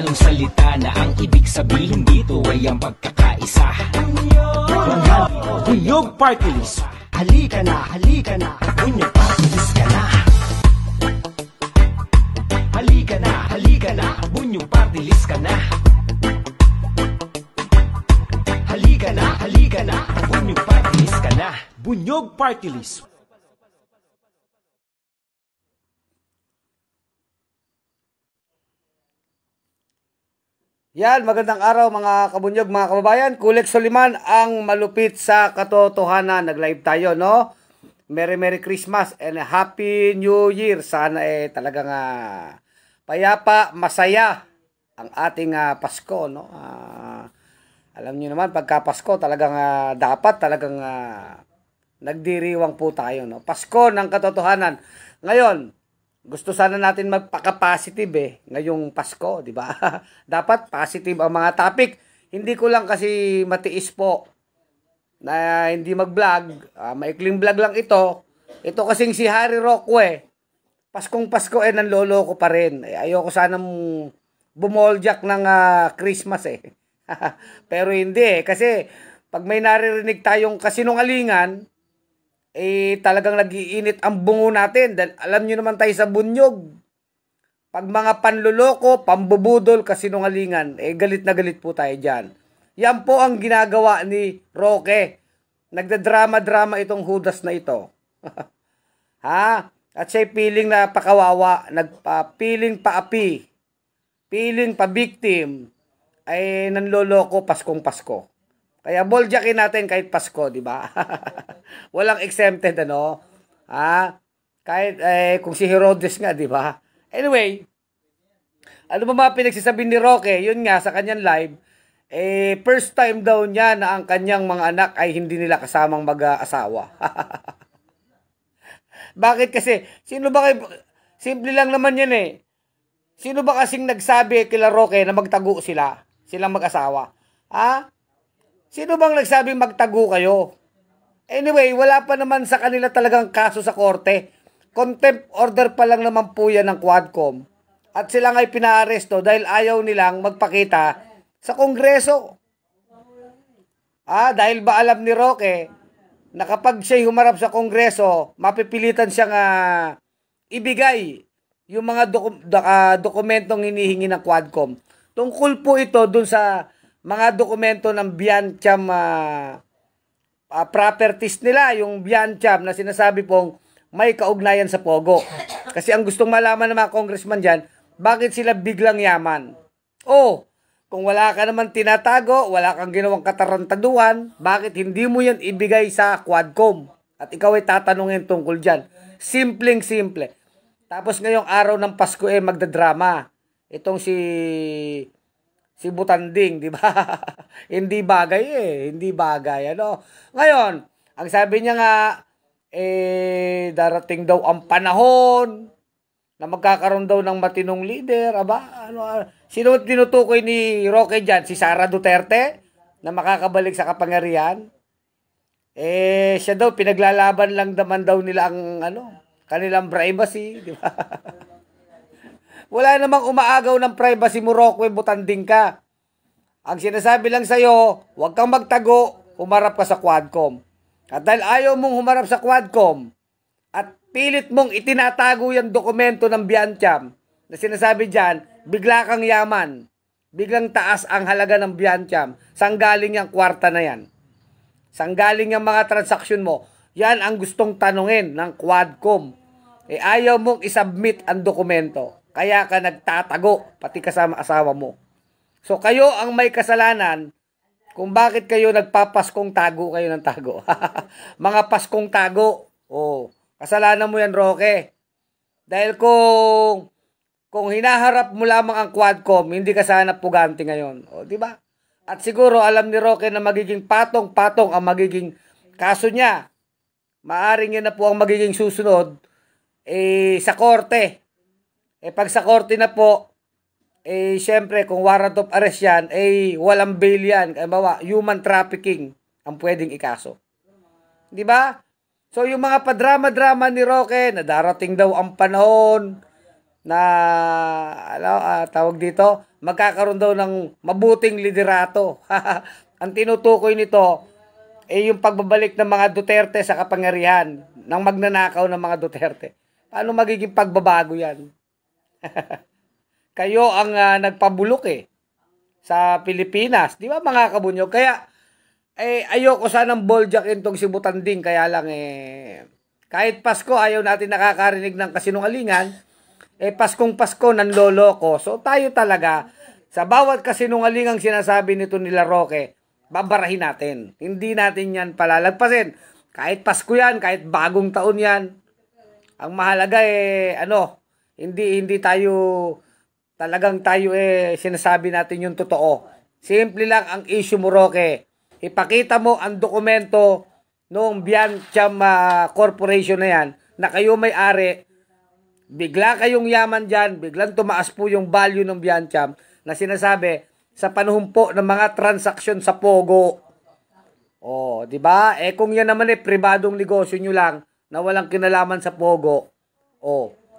simpleng salita na ang ibig sabihin dito ay ang pagkakaisa. Bunyog Party List. Halika na, Bunyog Party List ka na. Halika na, Bunyog Party List ka na. Halika na, Bunyog Party List ka na. Bunyog Party List. Yan, magandang araw mga kabunyog, mga kababayan. Kulik Soliman ang malupit sa katotohanan. Nag-live tayo, no? Merry Christmas and Happy New Year. Sana talagang payapa, masaya ang ating Pasko, no? Alam niyo naman, pagka Pasko, talagang dapat talagang nagdiriwang po tayo, no? Pasko ng katotohanan. Ngayon, gusto sana natin magpaka-positive ngayong Pasko, di ba? Dapat positive ang mga topic. Hindi ko lang kasi matiis po na hindi mag-vlog. Maikling vlog lang ito. Ito kasing si Harry Roque, Paskong Pasko nanloloko pa rin. Ayoko sanang bumoljak ng Christmas Pero hindi kasi pag may naririnig tayong kasinungalingan, talagang nagiinit ang bungo natin. Dahil alam nyo naman tayo sa bunyog, pag mga panluloko, pambubudol, kasinungalingan, galit na galit po tayo dyan. Yan po ang ginagawa ni Roque. Nagdadrama-drama itong Judas na ito. At siya'y piling na pakawawa, piling pa-api, piling pa-victim, ay nanloloko Paskong Pasko. Kaya boljakin natin kahit Pasko, di ba? Walang exempted, ano? Kahit kung si Herodes nga, di ba? Anyway, ano ba mga pinagsasabi ni Roque? Yun nga, sa kanyang live, first time daw niya na ang kanyang mga anak ay hindi nila kasamang mag-asawa. Bakit kasi? Simple lang naman yan Sino ba kasing nagsabi kila Roque na magtago silang mag-asawa? Sino bang nagsabing magtago kayo? Anyway, wala pa naman sa kanila talagang kaso sa korte. Contempt order pa lang naman po yan ng Quadcom. At sila nga'y pinaaresto dahil ayaw nilang magpakita sa Kongreso. Dahil ba alam ni Roque na kapag siya'y humarap sa Kongreso, mapipilitan siyang ibigay yung mga dokumentong hinihingi ng Quadcom. Tungkol po ito dun sa mga dokumento ng Biancham properties nila, yung Biancham na sinasabi pong may kaugnayan sa Pogo. Kasi ang gustong malaman ng mga congressman dyan, bakit sila biglang yaman? Kung wala ka naman tinatago, wala kang ginawang katarantaduhan, bakit hindi mo yan ibigay sa Quadcom? At ikaw ay tatanungin tungkol dyan. Simpleng-simple. Tapos ngayong araw ng Pasko magdadrama. Itong si Butanding, di ba? Hindi bagay hindi bagay, ano? Ngayon, ang sabi niya nga, darating daw ang panahon na magkakaroon daw ng matinong leader. Sino tinutukoy ni Roque dyan? Si Sara Duterte na makakabalik sa kapangyarihan? Siya daw, pinaglalaban lang naman daw nila ang kanilang privacy, di ba? Wala namang umaagaw ng privacy mo, Roque, Butanding ka. Ang sinasabi lang sa'yo, huwag kang magtago, humarap ka sa Quadcom. At dahil ayaw mong humarap sa Quadcom, at pilit mong itinatago yung dokumento ng Biancham, na sinasabi dyan, bigla kang yaman, biglang taas ang halaga ng Biancham, saan galing yung kwarta na yan? Saan galing yung mga transaksyon mo? Yan ang gustong tanungin ng Quadcom. Ayaw mong isubmit ang dokumento. Kaya ka nagtatago, pati kasama asawa mo. So kayo ang may kasalanan kung bakit kayo nagpapaskong tago kayo ng tago. Mga Paskong tago. Kasalanan mo yan, Roque. Dahil kung hinaharap mo lamang ang Quadcom, hindi ka sana pugante ngayon. Di ba? At siguro alam ni Roque na magiging patong-patong ang magiging kaso niya. Maaring yan na po ang magiging susunod sa korte. Pag sa korte na po, syempre, kung warrant of arrest yan, walang bail yan. Human trafficking ang pwedeng ikaso. Di ba? So, yung mga padrama-drama ni Roque, na darating daw ang panahon na tawag dito, magkakaroon daw ng mabuting liderato. Ang tinutukoy nito yung pagbabalik ng mga Duterte sa kapangyarihan, ng magnanakaw ng mga Duterte. Paano magiging pagbabago yan? Kayo ang nagpabulok sa Pilipinas. Di ba mga kabunyog? Kaya ayoko sanang boljackin tong si Butanding. Kaya lang kahit Pasko ayaw natin nakakarinig ng kasinungalingan. Paskong Pasko nanloloko. So tayo talaga sa bawat kasinungalingang sinasabi nito nila Roque, babarahin natin. Hindi natin yan palalagpasin. Kahit Pasko yan, kahit bagong taon yan. Ang mahalaga hindi tayo talagang tayo sinasabi natin yung totoo. Simple lang ang issue mo, Roque. Ipakita mo ang dokumento noong Biancham Corporation na yan na kayo may-ari. Bigla kayong yaman dyan, biglang tumaas po yung value ng Biancham na sinasabi sa panahon po ng mga transaksyon sa Pogo. Di ba? Kung yan naman pribadong negosyo nyo lang na walang kinalaman sa Pogo.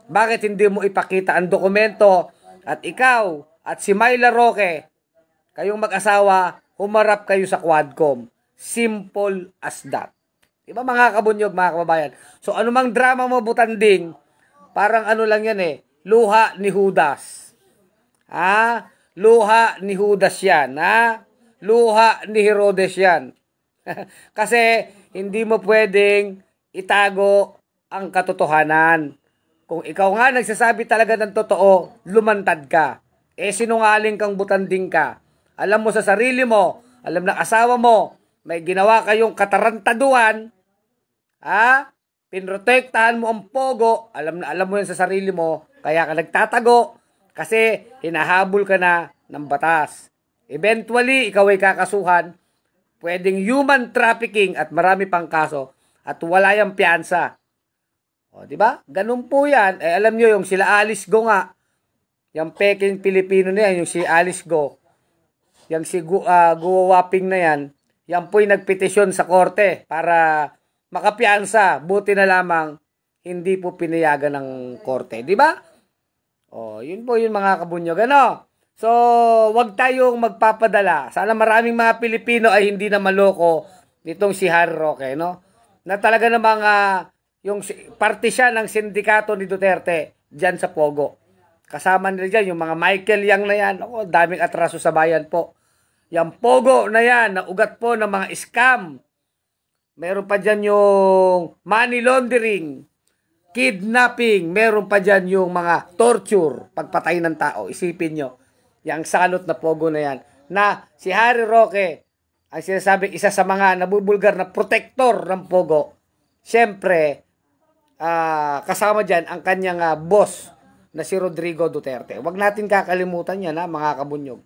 Bakit hindi mo ipakita ang dokumento at ikaw at si Myla Roque, kayong mag-asawa, humarap kayo sa Quadcom. Simple as that. Diba mga kabunyog, mga kababayan? So anumang drama mo, Butanding, parang lang yan luha ni Judas. Luha ni Judas yan. Luha ni Herodes yan. Kasi hindi mo pwedeng itago ang katotohanan. Kung ikaw nga nagsasabi talaga ng totoo, lumantad ka. Sinungaling kang Butanding ka. Alam mo sa sarili mo, alam na asawa mo, may ginawa kayong katarantaduhan, pinrotektahan mo ang Pogo, alam mo yan sa sarili mo, kaya ka nagtatago, kasi hinahabol ka na ng batas. Eventually, ikaw ay kakasuhan, pwedeng human trafficking at marami pang kaso, at wala yung piyansa. Di ba? Ganun po yan. Alam nyo, yung sila Alice Go nga, yung peking Pilipino na yan, yung si Alice Go, yung si Guwaping na yan, yan po'y nagpetisyon sa korte para makapiyansa. Buti na lamang hindi po pinayagan ng korte. Di ba? Yun po yun mga kabunyog. So, wag tayong magpapadala. Sana maraming mga Pilipino ay hindi na maloko nitong si Harry Roque, no? Na talaga namang yung parte siya ng sindikato ni Duterte dyan sa Pogo. Kasama nila dyan yung mga Michael Yang na yan. Daming atraso sa bayan po. Yung Pogo na yan, na ugat po ng mga scam. Meron pa dyan yung money laundering, kidnapping, meron pa dyan yung mga torture, pagpatay ng tao. Isipin nyo, yung salot na Pogo na yan. Na si Harry Roque, ang sinasabi isa sa mga nabubulgar na protector ng Pogo, siyempre, kasama dyan ang kanyang boss na si Rodrigo Duterte. Huwag natin kakalimutan yan, mga kabunyog.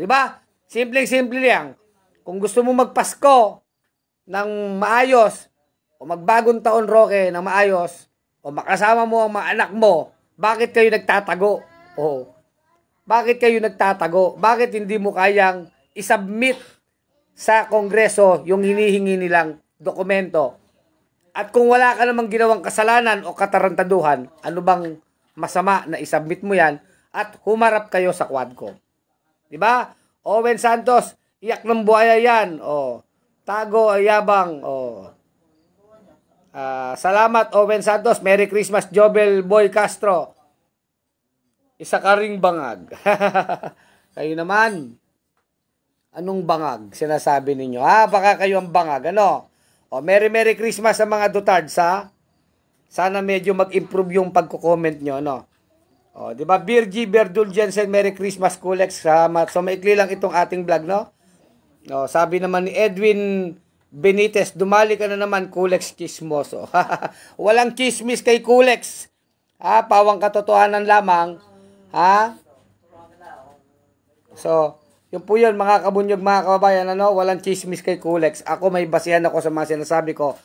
Di ba? Simpleng-simple lang. Kung gusto mo magpasko ng maayos, o magbagong taon, Roque, ng maayos, o makasama mo ang mga anak mo, bakit kayo nagtatago? Bakit kayo nagtatago? Bakit hindi mo kayang isubmit sa Kongreso yung hinihingi nilang dokumento? At kung wala ka namang ginawang kasalanan o katarantaduhan, ano bang masama na isubmit mo yan at humarap kayo sa Quadcom? Diba? Owen Santos, iyak ng buhaya yan. Tago ay yabang. Salamat, Owen Santos. Merry Christmas, Jobel Boy Castro. Isa ka ring bangag. Kayo naman. Anong bangag? Sinasabi ninyo. Baka kayo ang bangag. Merry Christmas sa mga Dutards, Sana medyo mag-improve yung pagko-comment nyo, di ba? Birgie Berdul Jensen, Merry Christmas, Kulex. So, maikli lang itong ating vlog, sabi naman ni Edwin Benitez, dumali ka na naman, Kulex Chismoso. Walang chismis kay Kulex. Pawang katotohanan lamang. So, yun po yun, mga kabunyog, mga kababayan, walang chismis kay Kulex. Ako may basihan ako sa mga sinasabi ko.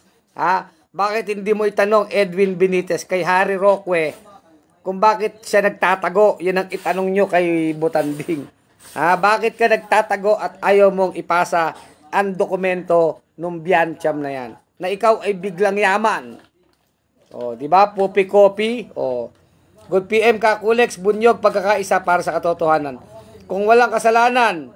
Bakit hindi mo itanong Edwin Benitez kay Harry Roque kung bakit siya nagtatago? Yan ang itanong nyo kay Butanding. Bakit ka nagtatago at ayaw mong ipasa ang dokumento ng Biancham na yan? Na ikaw ay biglang yaman. Di ba? Pupi-copy. Good PM ka, Kulex, Bunyog, pagkakaisa para sa katotohanan. Kung walang kasalanan,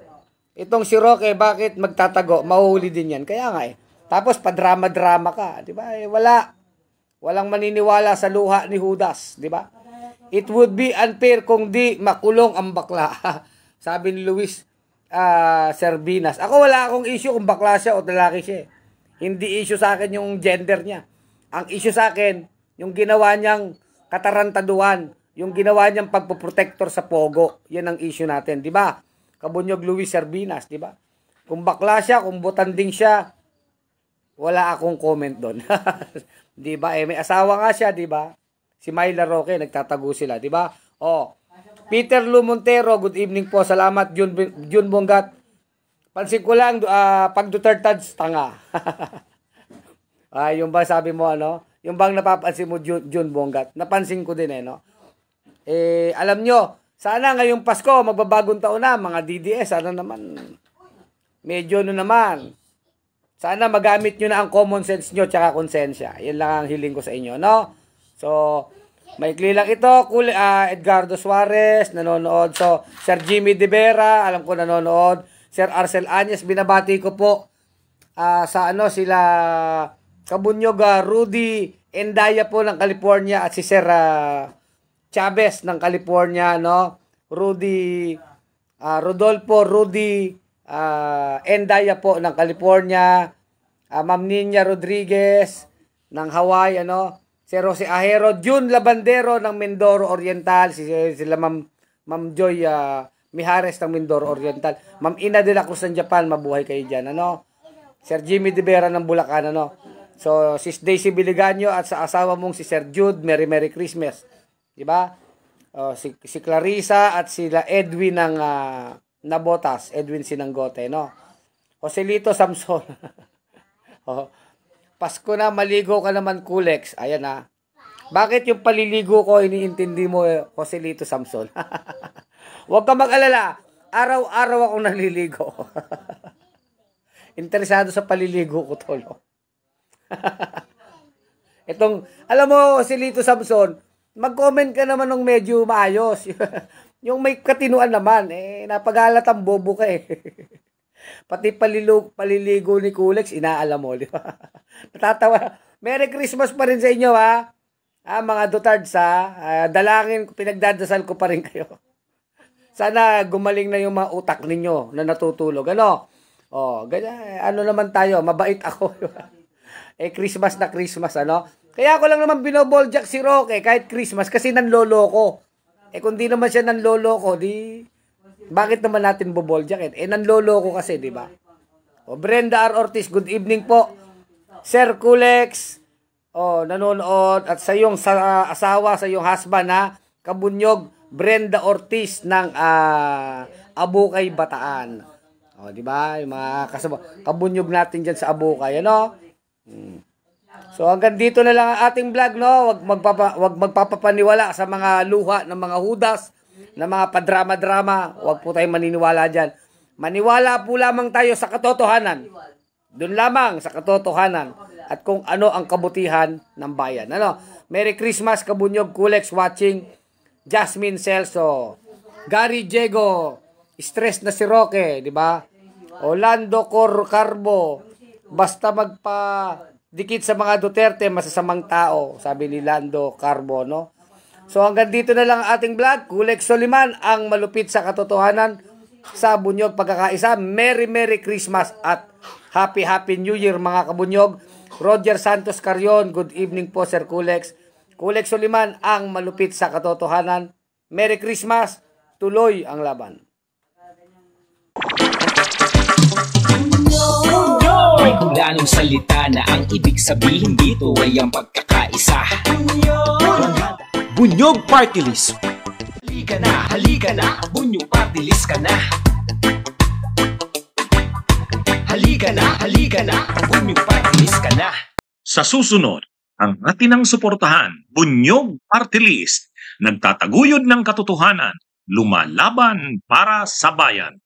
itong si Roque, bakit magtatago? Mahuhuli din yan. Kaya nga eh. Tapos padrama-drama ka, di ba? Eh, walang maniniwala sa luha ni Judas, di ba? It would be unfair kung di makulong ang bakla. Sabi ni Luis Serbinas. Ako wala akong issue kung bakla siya o lalaki siya. Hindi issue sa akin yung gender niya. Ang issue sa akin, yung ginawa niyang katarantaduhan, yung ginawa niyang pagpoprotector sa pogo. Yan ang issue natin, di ba? Kabunyog Luis Serbinas, di ba? Kung bakla siya, kung butanding siya, wala akong comment doon. Di ba? Eh, may asawa nga siya, di ba? Si Myla Roque, nagtatago sila, di ba? Oh, Peter Lu Montero, good evening po. Salamat, Jun Bongat. Pansin ko lang, pag Dutertads, tanga. Yung ba sabi mo, ano? Yung bang napapansin mo, Jun Bongat? Napansin ko din, no? Eh, alam nyo, sana ngayong Pasko, magbabagong taon na, mga DDS, sana naman, medyo naman, sana magamit nyo na ang common sense nyo tsaka konsensya. Yan lang ang hiling ko sa inyo, no? So, maikli lang ito. Edgardo Suarez, nanonood. So, Sir Jimmy De Vera, alam ko nanonood. Sir Arcel Anyes, binabati ko po sa sila Kabunyog, Rudy Endaya po ng California at si Sir Chavez ng California, no? Rodolfo Rudy Endaya po ng California, Ma'am Ninya Rodriguez ng Hawaii, si Jose Ahero, June Labandero ng Mindoro Oriental, sila Ma'am Joy Mijares ng Mindoro Oriental, Ma'am Ina de la Cruz ng Japan, mabuhay kayo dyan, Sir Jimmy De Vera ng Bulacan, So, Sis Daisy Biliganyo at sa asawa mong si Sir Jude, Merry Christmas, di ba? Si Clarissa at sila Edwin ng Nabotas, Edwin Sinanggote, Joselito Samson. Pasko na, maligo ka naman, Kulex. Ayan na. Bakit yung paliligo ko, iniintindi mo, Joselito Samson? Huwag ka mag-alala. Araw-araw akong naliligo. Interesado sa paliligo ko, tolo. Alam mo, Joselito Samson, mag-comment ka naman ng medyo maayos. Yung may katinuan naman, napagalat ang bobo ka Pati paliligo ni Kulex, inaalam mo, di ba? Natatawa. Merry Christmas pa rin sa inyo, ha? Mga Dutards, ha? Dalangin, pinagdadasal ko pa rin kayo. Sana gumaling na yung mga utak ninyo na natutulog. Ganyan, naman tayo, mabait ako. Christmas na Christmas, Kaya ako lang naman binoboljak si Roque kahit Christmas kasi nanloloko. Kung di naman siya nanloloko, bakit naman natin boboljak? Nanloloko kasi, di ba? Brenda R. Ortiz, good evening po. Sir Kulex, nanonood. At sa iyong asawa, sa iyong husband, Kabunyog, Brenda Ortiz ng Abukay, Bataan. Di ba? Yung mga kabunyog natin dyan sa Abukay, So hanggang dito na lang ang ating vlog, Wag magpapapaniwala sa mga luha ng mga Judas, ng mga padrama-drama. Wag po tayong maniniwala diyan. Maniwala po lamang tayo sa katotohanan. Doon lamang sa katotohanan at kung ano ang kabutihan ng bayan. Merry Christmas, Kabunyog, Kulex watching. Jasmine Celso, Gary Diego, stress na si Roque, di ba? Orlando Carbo, basta dikit sa mga Duterte, masasamang tao, sabi ni Lando Carbo, So hanggang dito na lang ang ating vlog. Kulex Soliman, ang malupit sa katotohanan sa Bunyog Pagkakaisa. Merry Christmas at Happy New Year, mga Kabunyog. Roger Santos Carion, good evening po, Sir Kulex. Kulex Soliman, ang malupit sa katotohanan. Merry Christmas, tuloy ang laban. May kulanong salita na ang ibig sabihin dito ay ang pagkakaisa. Bunyog Party List. Halika na, Bunyog Party List ka na. Halika na, Bunyog Party List ka na. Sa susunod, ang atinang suportahan, Bunyog Party List, nagtataguyod ng katotohanan, lumalaban para sa bayan.